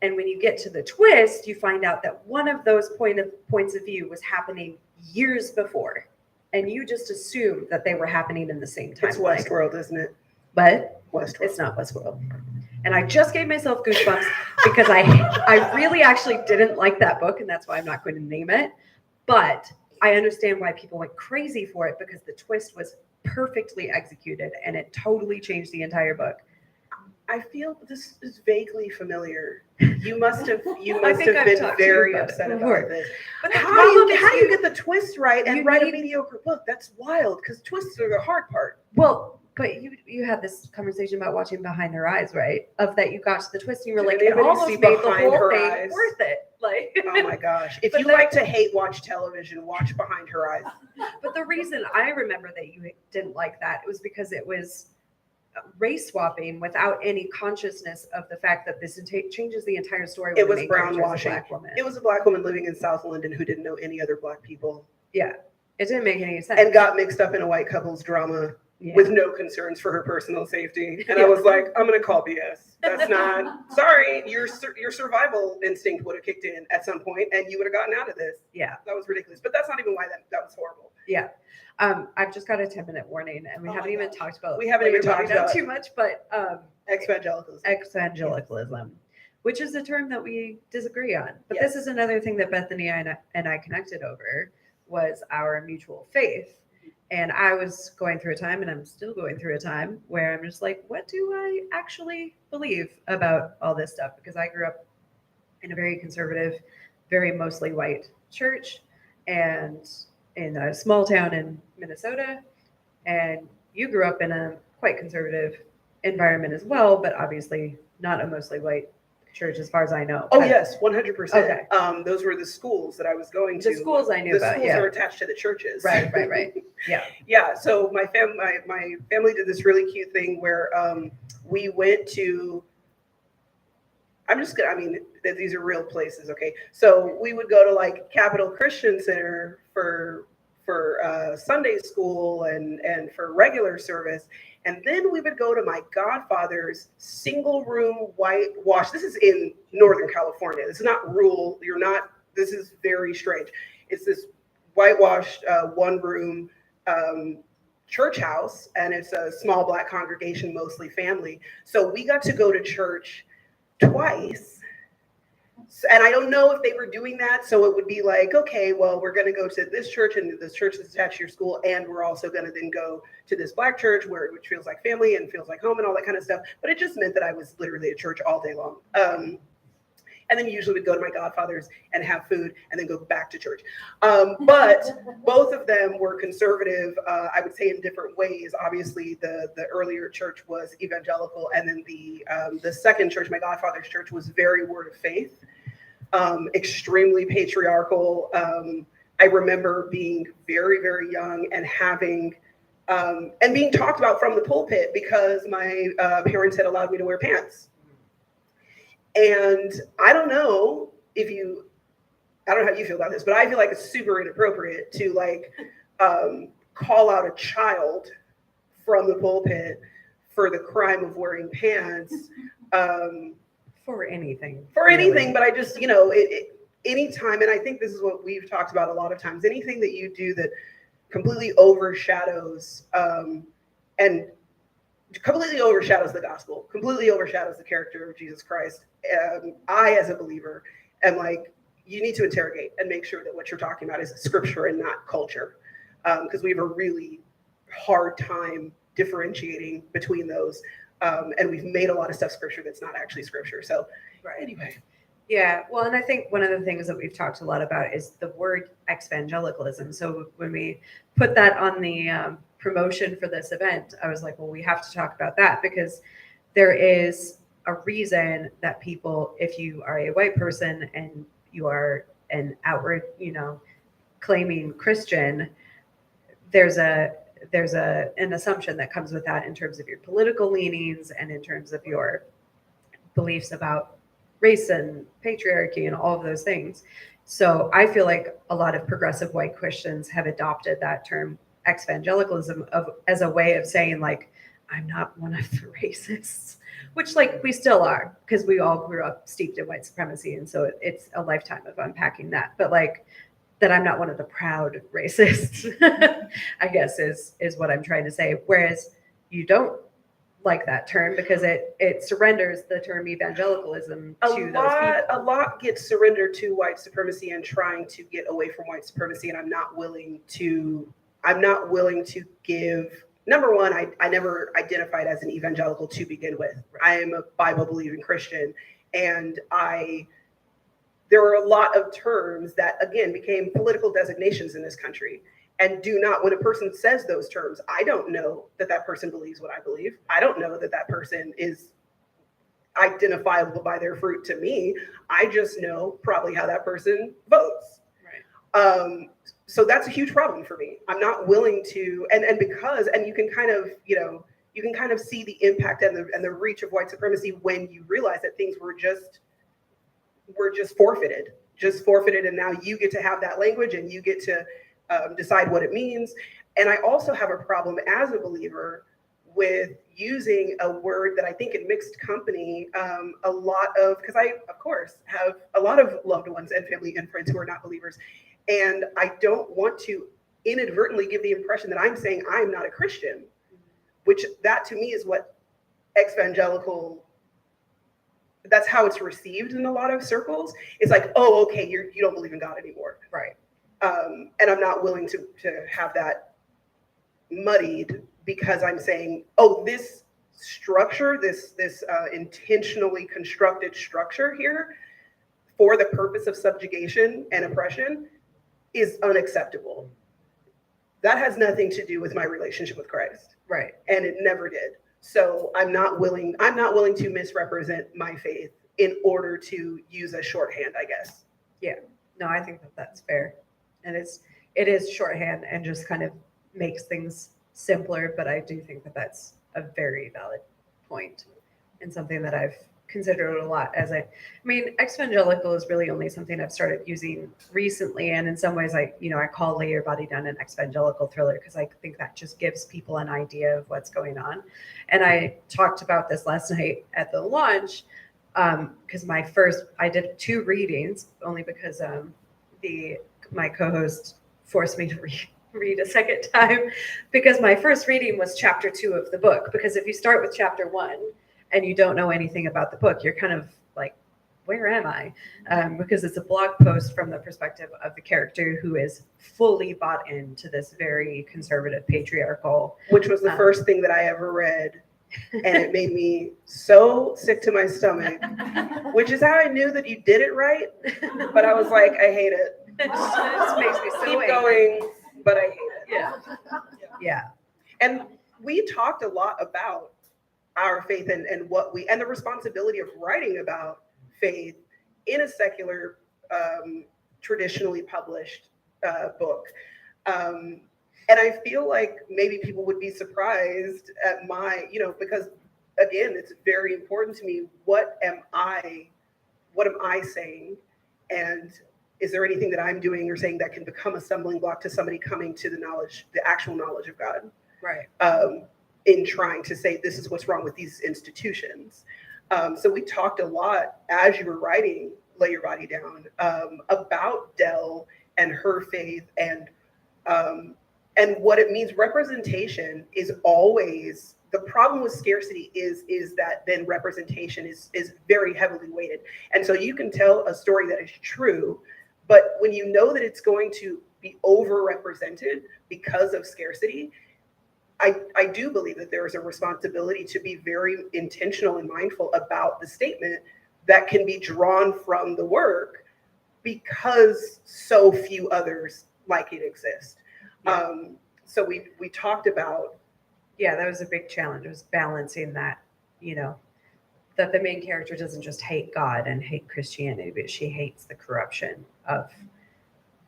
And when you get to the twist, you find out that one of those points of view was happening years before, and you just assume that they were happening in the same time. It's Westworld, isn't it? But Westworld. It's not Westworld. And I just gave myself goosebumps because I really actually didn't like that book, and that's why I'm not going to name it. But I understand why people went crazy for it, because the twist was perfectly executed and it totally changed the entire book. I feel this is vaguely familiar. You must have been very upset about this. But how do you get the twist right and write a mediocre book? That's wild, because twists are the hard part. Well, but you had this conversation about watching Behind Her Eyes, right? Of that you got to the twist and you were like, it almost made the whole thing worth it. Like, oh my gosh. If you like to hate watch television, watch Behind Her Eyes. But the reason I remember that you didn't like that, it was because it was race swapping without any consciousness of the fact that this changes the entire story. It was brownwashing. It was a Black woman living in South London who didn't know any other Black people. Yeah. It didn't make any sense. And got mixed up in a white couple's drama. Yeah. With no concerns for her personal safety. And I was like, I'm going to call BS. That's not, sorry, your survival instinct would have kicked in at some point and you would have gotten out of this. Yeah. That was ridiculous. But that's not even why that was horrible. Yeah. I've just got a 10-minute warning, and we haven't even talked about too much, but ex-vangelicism, which is a term that we disagree on. But This is another thing that Bethany and I connected over, was our mutual faith. And I was going through a time, and I'm still going through a time, where I'm just like, what do I actually believe about all this stuff? Because I grew up in a very conservative, very mostly white church, and in a small town in Minnesota. And you grew up in a quite conservative environment as well, but obviously not a mostly white church as far as I know. Oh, yes, 100%. Okay. Those were the schools that I was going to. The schools I knew about, The schools are attached to the churches. Right. Yeah. Yeah, so my family did this really cute thing where we went to, these are real places, okay? So we would go to like Capital Christian Center for Sunday school and for regular service. And then we would go to my godfather's single room whitewash. This is in Northern California. This is not rural. This is very strange. It's this whitewashed one room church house, and it's a small Black congregation, mostly family. So we got to go to church twice. And I don't know if they were doing that. So it would be like, okay, well, we're going to go to this church and this church is attached to your school. And we're also going to then go to this Black church which feels like family and feels like home and all that kind of stuff. But it just meant that I was literally at church all day long. And then usually we'd go to my godfather's and have food and then go back to church. But both of them were conservative, I would say, in different ways. Obviously, the earlier church was evangelical, and then the second church, my godfather's church, was very word of faith, extremely patriarchal. I remember being very, very young and having and being talked about from the pulpit because my parents had allowed me to wear pants. And I don't know how you feel about this, but I feel like it's super inappropriate to like call out a child from the pulpit for the crime of wearing pants. For anything. Really. But I just, anytime, and I think this is what we've talked about a lot of times, anything that you do that completely overshadows the gospel, completely overshadows the character of Jesus Christ. I, as a believer, am like, you need to interrogate and make sure that what you're talking about is scripture and not culture, because we have a really hard time differentiating between those, and we've made a lot of stuff scripture that's not actually scripture. So, anyway. Yeah, well, and I think one of the things that we've talked a lot about is the word ex-vangelicism. So when we put that on the promotion for this event, I was like, well, we have to talk about that, because there is a reason that people, if you are a white person and you are an outward, claiming Christian, there's an assumption that comes with that in terms of your political leanings and in terms of your beliefs about race and patriarchy and all of those things. So I feel like a lot of progressive white Christians have adopted that term ex-evangelicalism as a way of saying, like, I'm not one of the racists, which, like, we still are, because we all grew up steeped in white supremacy, and so it's a lifetime of unpacking that. But like, that I'm not one of the proud racists, I guess is what I'm trying to say. Whereas you don't like that term because it surrenders the term evangelicalism to those people. A lot gets surrendered to white supremacy and trying to get away from white supremacy, and I'm not willing to give. Number one, I never identified as an evangelical to begin with. I am a Bible-believing Christian, and there are a lot of terms that, again, became political designations in this country. And when a person says those terms, I don't know that person believes what I believe. I don't know that person is identifiable by their fruit to me. I just know probably how that person votes. Right. So that's a huge problem for me. I'm not willing to, and you can kind of see the impact and the reach of white supremacy when you realize that things were just forfeited, and now you get to have that language and you get to decide what it means. And I also have a problem as a believer with using a word that I think in mixed company, because I, of course, have a lot of loved ones and family and friends who are not believers. And I don't want to inadvertently give the impression that I'm saying I'm not a Christian, which that to me is what ex-evangelical, that's how it's received in a lot of circles. It's like, oh, okay, you don't believe in God anymore. Right. And I'm not willing to have that muddied because I'm saying, oh, this structure, this intentionally constructed structure here for the purpose of subjugation and oppression is unacceptable. That has nothing to do with my relationship with Christ. Right. And it never did. So I'm not willing to misrepresent my faith in order to use a shorthand, I guess. Yeah. No, I think that's fair. And it is shorthand and just kind of makes things simpler, but I do think that's a very valid point and something that I've considered a lot ex-evangelical is really only something I've started using recently. And in some ways, I call Lay Your Body Down an ex-evangelical thriller because I think that just gives people an idea of what's going on. And I talked about this last night at the launch because I did 2 readings only because my co-host forced me to read a second time, because my first reading was chapter 2 of the book. Because if you start with chapter 1 and you don't know anything about the book, you're kind of like, where am I? Because it's a blog post from the perspective of the character who is fully bought into this very conservative patriarchal. Which was the first thing that I ever read. And it made me so sick to my stomach, which is how I knew that you did it right. But I was like, I hate it. It just makes me so Keep angry. going, but I hate it. Yeah. Yeah. And we talked a lot about our faith and what we, and the responsibility of writing about faith in a secular, traditionally published book. And I feel like maybe people would be surprised at my, because again, it's very important to me. What am I saying? And is there anything that I'm doing or saying that can become a stumbling block to somebody coming to the actual knowledge of God? Right. In trying to say, this is what's wrong with these institutions. So we talked a lot as you were writing Lay Your Body Down, about Dell and her faith and what it means. Representation is always, the problem with scarcity is that then representation is very heavily weighted. And so you can tell a story that is true, but when you know that it's going to be overrepresented because of scarcity, I do believe that there is a responsibility to be very intentional and mindful about the statement that can be drawn from the work because so few others like it exist. Yeah. So we talked about. Yeah, that was a big challenge. It was balancing that, that the main character doesn't just hate God and hate Christianity, but she hates the corruption of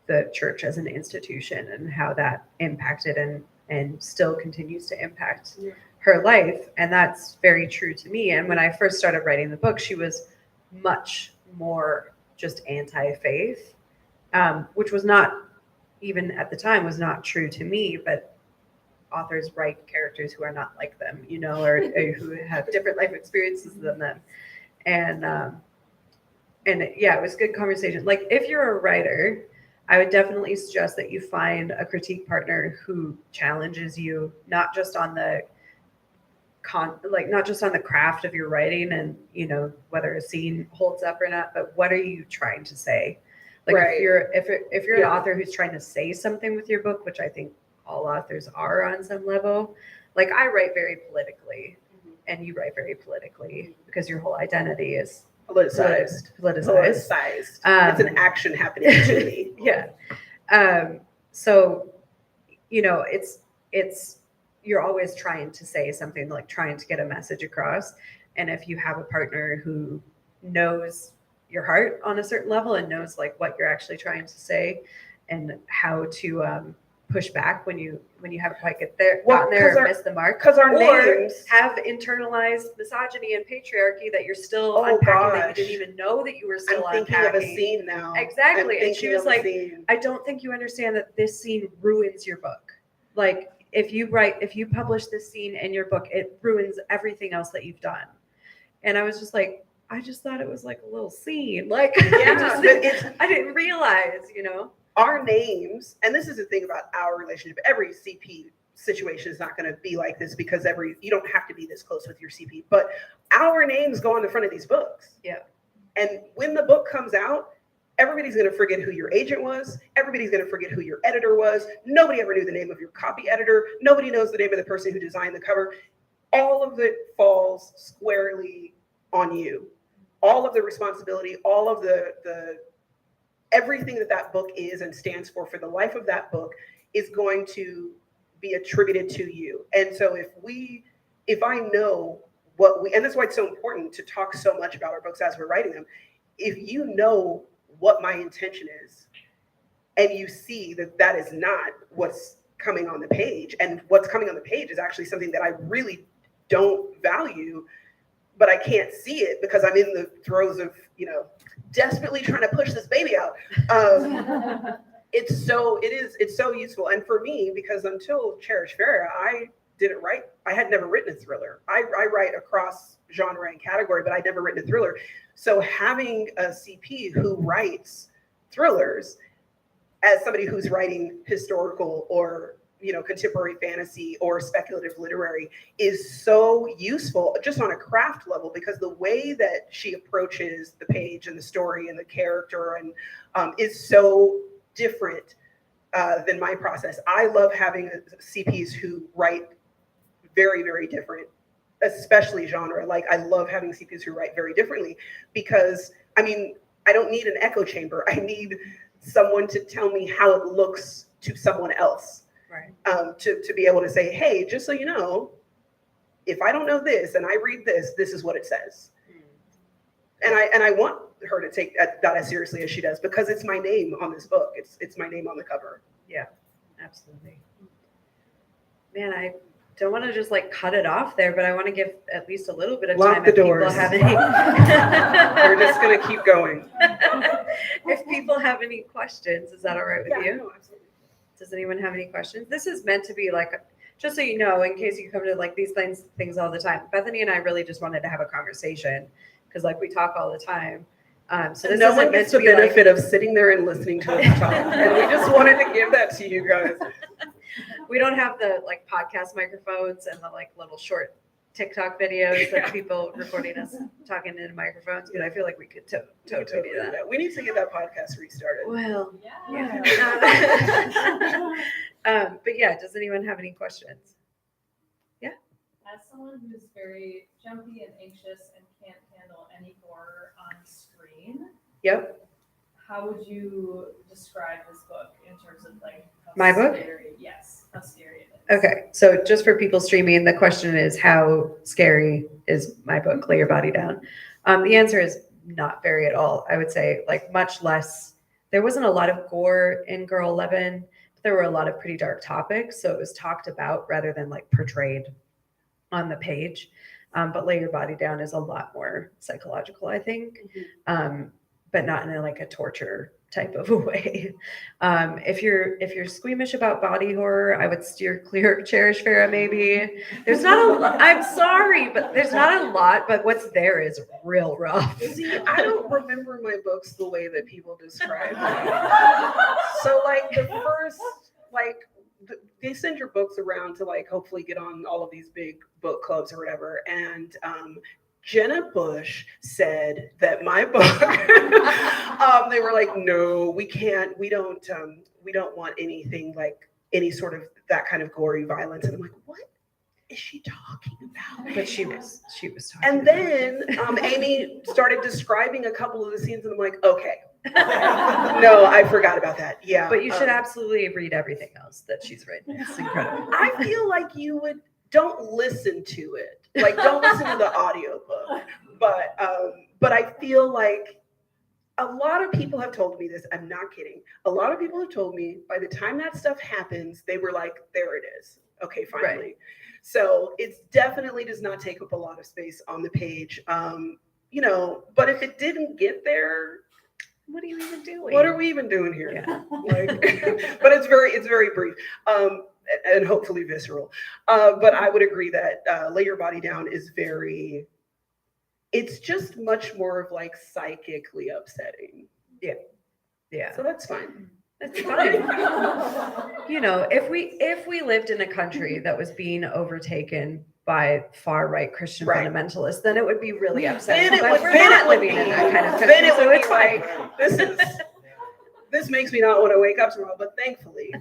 the church as an institution and how that impacted and still continues to impact her life. And that's very true to me. And when I first started writing the book, she was much more just anti-faith, which was not, even at the time, was not true to me, but authors write characters who are not like them, or who have different life experiences than them. And yeah, it was a good conversation. Like, if you're a writer, I would definitely suggest that you find a critique partner who challenges you, not just on the not just on the craft of your writing and, whether a scene holds up or not, but what are you trying to say? Like, right. if you're an author who's trying to say something with your book, which I think all authors are on some level, like, I write very politically, and you write very politically because your whole identity is politicized. It's an action happening to me. Yeah. So, it's you're always trying to say something, like trying to get a message across. And if you have a partner who knows your heart on a certain level and knows like what you're actually trying to say and how to push back when you haven't quite gotten there or missed the mark, because our names have internalized misogyny and patriarchy that you're still unpacking, that you didn't even know that you were still I'm thinking unpacking. of a scene now. Exactly. And she was like, I don't think you understand that this scene ruins your book. Like, if you publish this scene in your book, it ruins everything else that you've done. And I was just like, I just thought it was like a little scene. Like, yeah, I didn't realize, our names, and this is the thing about our relationship. Every CP situation is not going to be like this because you don't have to be this close with your CP, but our names go on the front of these books. Yeah. And when the book comes out, everybody's going to forget who your agent was. Everybody's going to forget who your editor was. Nobody ever knew the name of your copy editor. Nobody knows the name of the person who designed the cover. All of it falls squarely on you. All of the responsibility, all of the everything that book is and stands for the life of that book is going to be attributed to you. And so if I know and that's why it's so important to talk so much about our books as we're writing them. If you know what my intention is, and you see that is not what's coming on the page, and what's coming on the page is actually something that I really don't value, but I can't see it because I'm in the throes of, desperately trying to push this baby out. It's so useful. And for me, because until Cherish Farrah, I had never written a thriller. I write across genre and category, but I'd never written a thriller. So having a CP who writes thrillers, as somebody who's writing historical or contemporary fantasy or speculative literary is so useful just on a craft level, because the way that she approaches the page and the story and the character and is so different than my process. I love having CPs who write very, very different, especially genre. Like, I love having CPs who write very differently, because I don't need an echo chamber. I need someone to tell me how it looks to someone else. Right. To be able to say, hey, just so you know, if I don't know this and I read this, this is what it says. And I want her to take that as seriously as she does, because it's my name on this book. It's my name on the cover. Yeah, absolutely. Man, I don't want to just cut it off there, but I want to give at least a little bit of Lock time the if doors. people have any. We're just gonna keep going. If people have any questions, is that all right with you? No, absolutely. Does anyone have any questions? This is meant to be just so you know, in case you come to these things all the time. Bethany and I really just wanted to have a conversation, because we talk all the time. So this no one gets the benefit of sitting there and listening to us talk, and we just wanted to give that to you guys. We don't have the podcast microphones and the little short TikTok videos that people recording us talking into microphones, but I feel like we could totally do that. We need to get that podcast restarted. Well, Yeah. But yeah, does anyone have any questions? As someone who's very jumpy and anxious and can't handle any horror on screen, Yep. how would you describe this book in terms of how My book? scary, yes, how scary it is? Okay, so just for people streaming, the question is, how scary is my book, Lay Your Body Down? The answer is not very at all. I would say much less. There wasn't a lot of gore in Girl 11, but there were a lot of pretty dark topics. So it was talked about rather than portrayed on the page. But Lay Your Body Down is a lot more psychological, I think, but not in a torture type of a way. If you're squeamish about body horror, I would steer clear of Cherish Farrah. Maybe there's not a lot. I'm sorry, but there's not a lot. But what's there is real rough. See, I don't remember my books the way that people describe them. So the first they send your books around to hopefully get on all of these big book clubs or whatever, and Jenna Bush said that my book, they were like, no, we can't, we don't want anything any sort of that kind of gory violence. And I'm like, what is she talking about? But she was talking. And then Amy started describing a couple of the scenes, and I'm like, okay. No, I forgot about that. Yeah. But you should absolutely read everything else that she's written. It's incredible. I feel like you would, don't listen to it. Don't listen to the audiobook. But I feel like a lot of people have told me this. I'm not kidding. A lot of people have told me by the time that stuff happens, they were like, there it is. Okay, finally. Right. So it definitely does not take up a lot of space on the page. But if it didn't get there, what are you even doing? What are we even doing here? Yeah. But it's very brief. And hopefully visceral. But I would agree that Lay Your Body Down is it's just much more of psychically upsetting. Yeah. Yeah. So that's fine. It's fine. If we lived in a country that was being overtaken by far right Christian fundamentalists, then it would be really upsetting. Then we're not living in that kind of country. Then it would it's fine. This makes me not want to wake up tomorrow, but thankfully.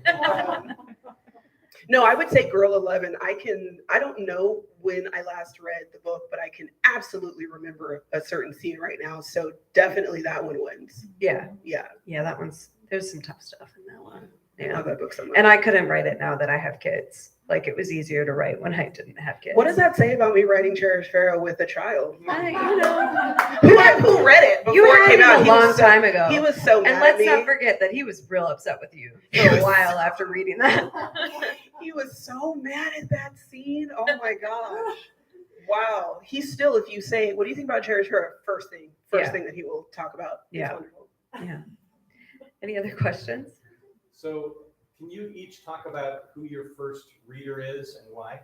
No, I would say Girl 11. I don't know when I last read the book, but I can absolutely remember a certain scene right now. So definitely that one wins. Yeah. Yeah. Yeah, there's some tough stuff in that one. Yeah. I love that book so much. And I couldn't write it now that I have kids. It was easier to write when I didn't have kids. What does that say about me writing Cherish Farrah with a child? Who read it before it came out? A long time ago. He was so mad And let's at me. not forget that he was real upset with you for a while after reading that. He was so mad at that scene. Oh my gosh. Wow. He's still, if you say, what do you think about Cherish Farrah? First thing that he will talk about. Yeah. It's wonderful. Yeah. Any other questions? So can you each talk about who your first reader is and why?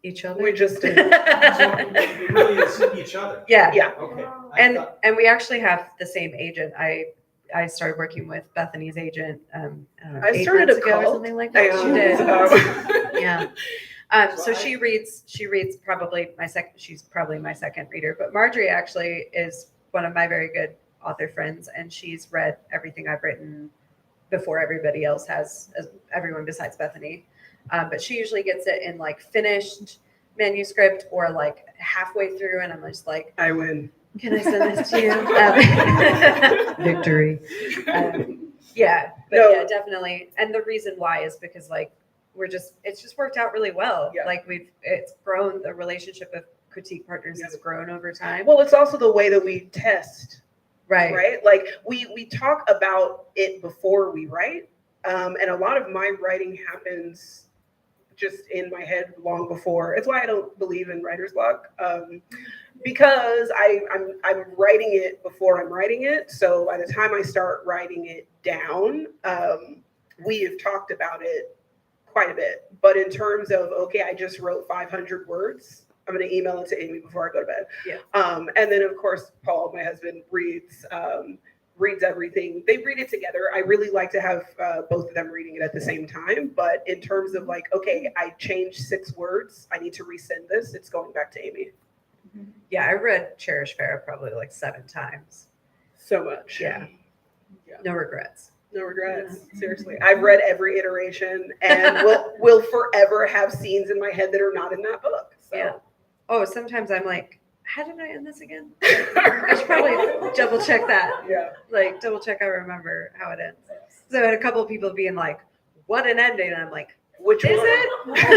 Each other? We just did. So it really is each other. Yeah. Yeah. Okay. And we actually have the same agent. I started working with Bethany's agent. I don't know, I 8 started months a ago or cult. something like that. She did. Yeah. So she reads probably she's probably my second reader, but Marjorie actually is one of my very good author friends, and she's read everything I've written before everybody else has, everyone besides Bethany. But she usually gets it in like finished manuscript or like halfway through, and I'm just like, I win. can I send this to you? Victory. Yeah, but No. yeah, definitely. And the reason why is because like it's just worked out really well. Yeah. Like it's grown, the relationship of critique partners has grown over time. Well, it's also the way that we test, Right. right? Like we talk about it before we write, and a lot of my writing happens just in my head long before. It's why I don't believe in writer's block, because I'm writing it before I'm writing it. So by the time I start writing it down, we have talked about it quite a bit. But in terms of, okay, I just wrote 500 words, I'm going to email it to Amy before I go to bed. Yeah. And then of course, Paul, my husband, reads everything. They read it together. I really like to have both of them reading it at the same time. But in terms of like, okay, I changed 6 words, I need to resend this, it's going back to Amy. Yeah, I read Cherish Farrah probably like 7 times. So much. Yeah. No regrets. No regrets. Seriously. I've read every iteration and will forever have scenes in my head that are not in that book. So. Yeah. Oh, sometimes I'm like, how did I end this again? I should probably double check that. Yeah. Like double check I remember how it ends. So I had a couple of people being like, what an ending. And I'm like, Which is one? it?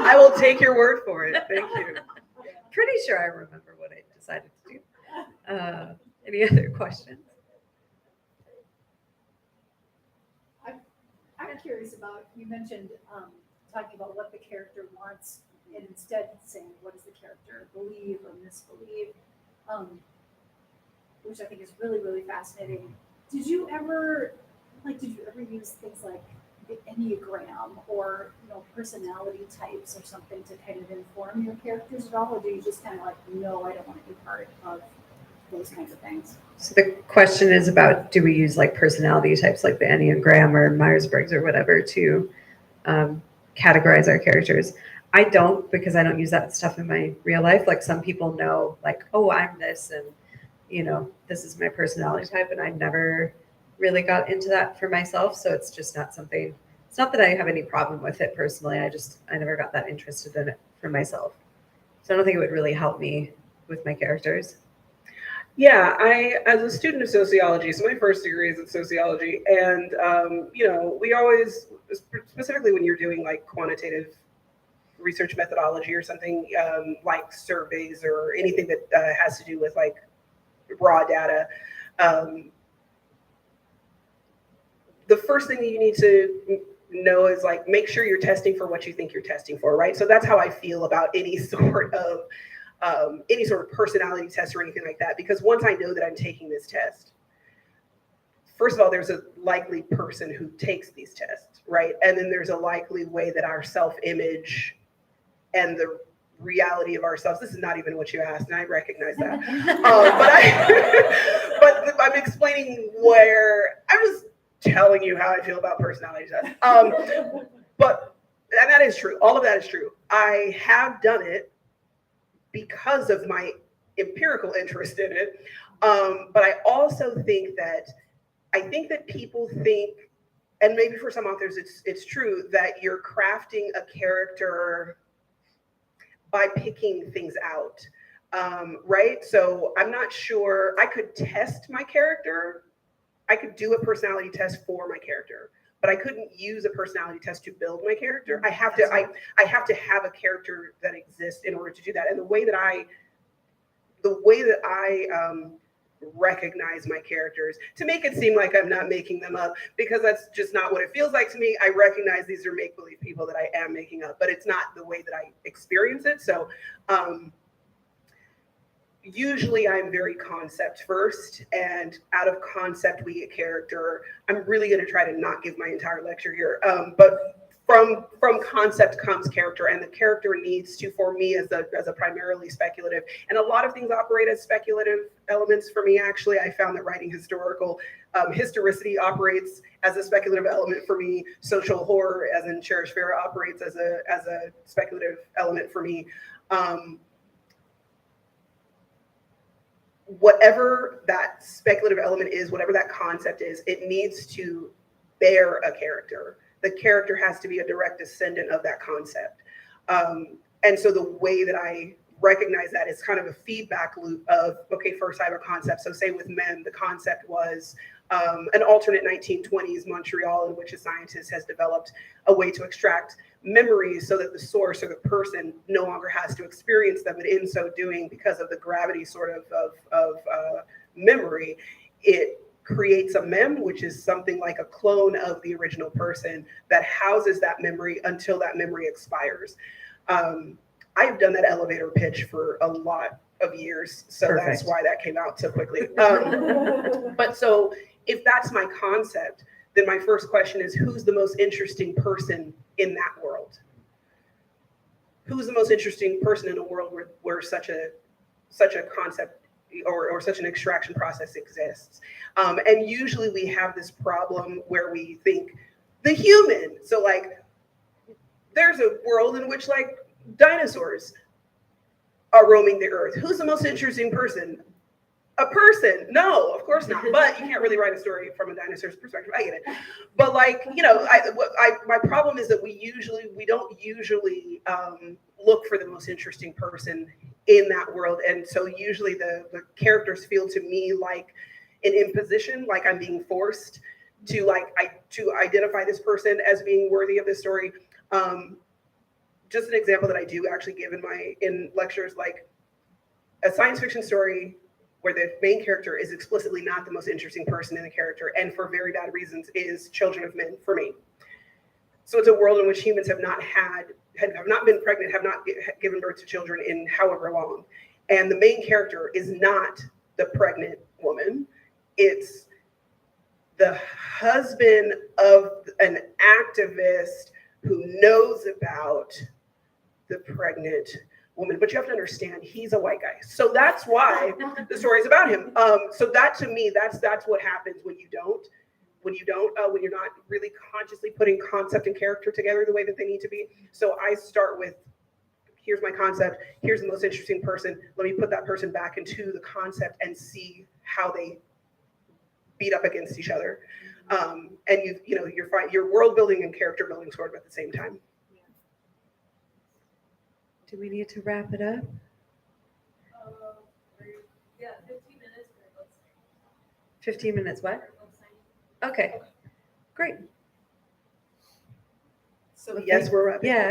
I will take your word for it. Thank you. Pretty sure I remember what I decided to do. Any other questions? I'm curious about, you mentioned talking about what the character wants and instead saying what does the character believe or misbelieve, which I think is really, really fascinating. Did you ever use things like the Enneagram or personality types or something to kind of inform your characters at all, or do you just kind of like, no, I don't want to be part of those kinds of things? So the question is about, do we use like personality types like the Enneagram or Myers-Briggs or whatever to categorize our characters? I don't, because I don't use that stuff in my real life. Like some people know like, oh, I'm this and this is my personality type, and I never really got into that for myself. So it's just not something, it's not that I have any problem with it personally. I never got that interested in it for myself. So I don't think it would really help me with my characters. Yeah, as a student of sociology, so my first degree is in sociology, and we always, specifically when you're doing like quantitative research methodology or something, like surveys or anything that has to do with like raw data, the first thing that you need to know is like, make sure you're testing for what you think you're testing for, right? So that's how I feel about any sort of personality test or anything like that. Because once I know that I'm taking this test, first of all, there's a likely person who takes these tests, right? And then there's a likely way that our self-image and the reality of ourselves, this is not even what you asked, and I recognize that. But I'm explaining where, I'm just telling you how I feel about personality tests. And that is true. All of that is true. I have done it because of my empirical interest in it. But I also think that people think, and maybe for some authors it's true, that you're crafting a character by picking things out, right? So I'm not sure, I could test my character, I could do a personality test for my character, but I couldn't use a personality test to build my character. I have to have a character that exists in order to do that. And the way that I recognize my characters, to make it seem like I'm not making them up, because that's just not what it feels like to me. I recognize these are make-believe people that I am making up, but it's not the way that I experience it. So usually I'm very concept first, and out of concept we get character. I'm really going to try to not give my entire lecture here, but from concept comes character, and the character needs to, for me as a primarily speculative, and a lot of things operate as speculative elements for me. Actually, I found that writing historicity operates as a speculative element for me. Social horror, as in Cherish Farrah, operates as a speculative element for me. Whatever that speculative element is, whatever that concept is, it needs to bear a character. The character has to be a direct descendant of that concept. And so the way that I recognize that is kind of a feedback loop of, okay, first I have a concept. So say with men, the concept was an alternate 1920s Montreal in which a scientist has developed a way to extract memories so that the source or the person no longer has to experience them. And in so doing, because of the gravity sort of memory, it creates a mem, which is something like a clone of the original person that houses that memory until that memory expires. I've done that elevator pitch for a lot of years, so Perfect. That's why that came out so quickly. But so if that's my concept, then my first question is, who's the most interesting person in that world? Who's the most interesting person in a world where such a concept or such an extraction process exists? And usually we have this problem where we think the human. So like, there's a world in which like dinosaurs are roaming the earth. Who's the most interesting person? A person? No, of course not. But you can't really write a story from a dinosaur's perspective. I get it. But like, my problem is that we don't usually look for the most interesting person in that world. And so usually the characters feel to me like an imposition, like I'm being forced to identify this person as being worthy of this story. Just an example that I do actually give in lectures, like a science fiction story where the main character is explicitly not the most interesting person in the character, and for very bad reasons, is Children of Men for me. So it's a world in which humans have not been pregnant, have not given birth to children in however long. And the main character is not the pregnant woman. It's the husband of an activist who knows about the pregnant woman. But you have to understand, he's a white guy. So that's why the story is about him. So that, to me, that's what happens when you're not really consciously putting concept and character together the way that they need to be. So I start with, here's my concept, here's the most interesting person, let me put that person back into the concept and see how they beat up against each other. And you're world building and character building sort of at the same time. Do we need to wrap it up? Yeah, 15 minutes for book signing. 15 minutes what? For book signing. Okay, great. So yes, we're wrapping. Yeah.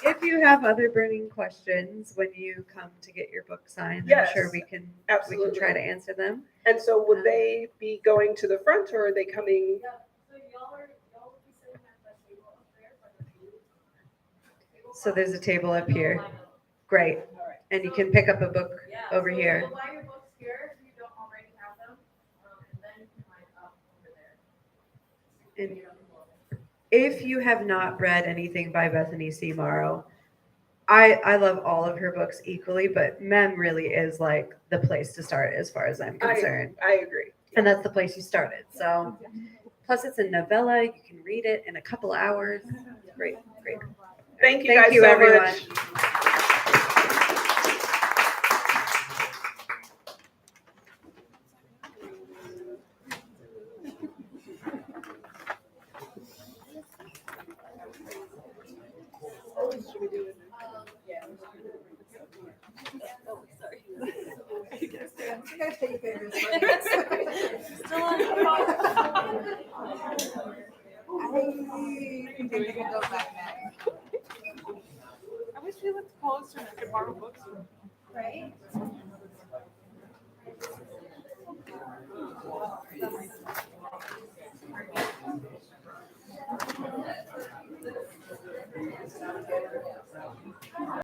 If you have other burning questions when you come to get your book signed, Yes, I'm sure we can absolutely. try to answer them. And so would they be going to the front, or are they coming? Yeah, so y'all will be sitting at the table up there for the view. So there's a table up here. Great. All right. And you can pick up a book over so here. You'll buy your books here if you don't already have them, and then you can line up over there. And if you have not read anything by Bethany C. Morrow, I love all of her books equally, but Mem really is like the place to start as far as I'm concerned. I agree. And that's the place you started. So plus it's a novella. You can read it in a couple hours. Great. Thank you Thank guys you, so everyone. much. I wish we lived closer and I could borrow books from. Right?